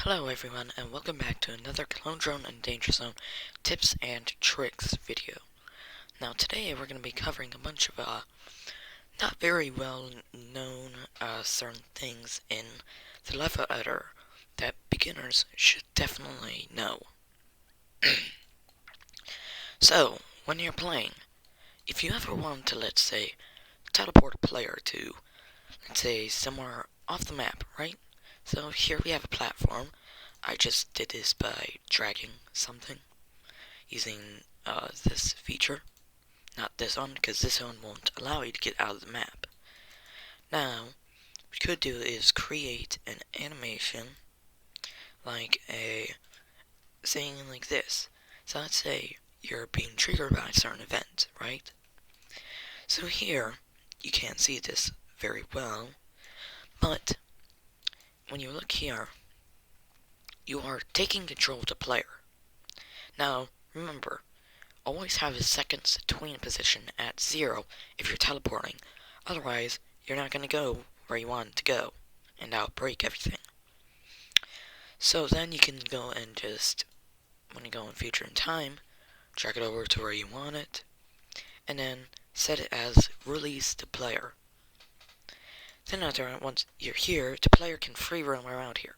Hello everyone, and welcome back to another Clone Drone and Danger Zone tips and tricks video. Now today we're going to be covering a bunch of not very well known certain things in the level editor that beginners should definitely know. So, when you're playing, if you ever want to, let's say, teleport a player to, let's say, somewhere off the map, right? So here we have a platform. I just did this by dragging something using this feature. Not this one, because this one won't allow you to get out of the map. Now, what we could do is create an animation like saying like this. So let's say you're being triggered by a certain event, right? So here, you can't see this very well, but when you look here, you are taking control of the player. Now, remember, always have a seconds between position at 0 if you're teleporting. Otherwise, you're not going to go where you want to go, and that'll break everything. So then you can go and just, when you go in future in time, drag it over to where you want it, and then set it as release the player. Then once you're here, the player can free roam around here.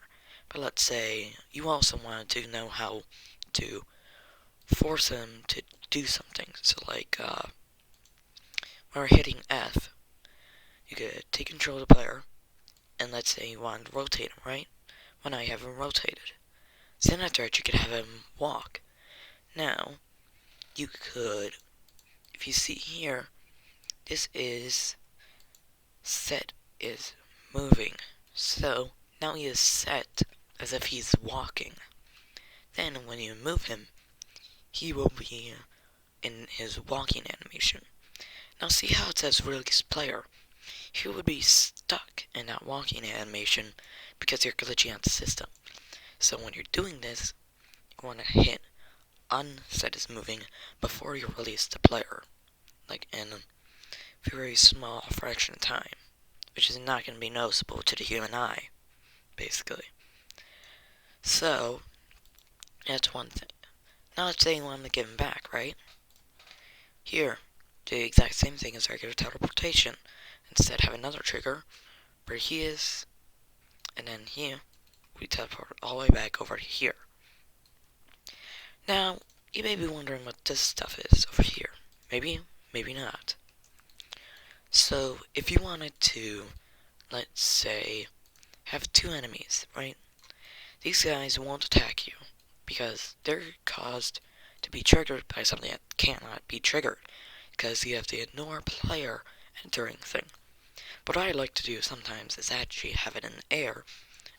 But let's say you also wanted to know how to force him to do something. So like, when we're hitting F, you could take control of the player, and let's say you want to rotate him, right? Well, now you have him rotated. Then after that, you could have him walk. Now, you could, if you see here, this is set is moving. So, now he is set as if he's walking. Then, when you move him, he will be in his walking animation. Now see how it says release player? He would be stuck in that walking animation because you're glitching out the system. So when you're doing this, you want to hit unset is moving before you release the player, like in a very small fraction of time, which is not going to be noticeable to the human eye, basically. So, that's one thing. Now let's say you want to give him back, right? Here, do the exact same thing as regular teleportation. Instead, have another trigger where he is, and then here, we teleport all the way back over to here. Now, you may be wondering what this stuff is over here. Maybe, maybe not. So, if you wanted to, let's say, have two enemies, right? These guys won't attack you because they're caused to be triggered by something that cannot be triggered, because you have to ignore player entering thing. But what I like to do sometimes is actually have it in the air,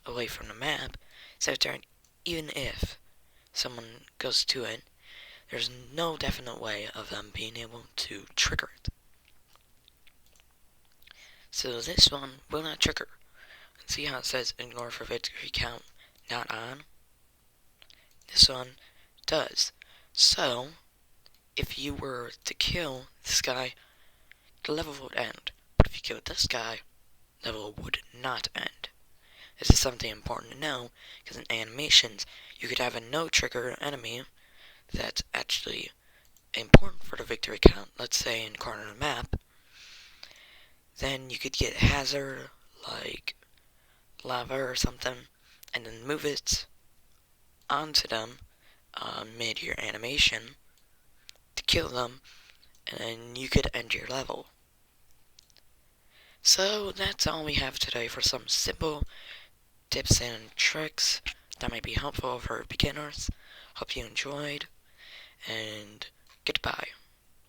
away from the map, so that even if someone goes to it, there's no definite way of them being able to trigger it. So this one will not trigger. See how it says ignore for victory count not on? This one does. So, if you were to kill this guy, the level would end. But if you kill this guy, the level would not end. This is something important to know, because in animations, you could have a no-trigger enemy that's actually important for the victory count. Let's say in corner of the map. Then you could get hazard, like lava or something, and then move it onto them mid your animation to kill them, and then you could end your level. So that's all we have today for some simple tips and tricks that might be helpful for beginners. Hope you enjoyed, and goodbye.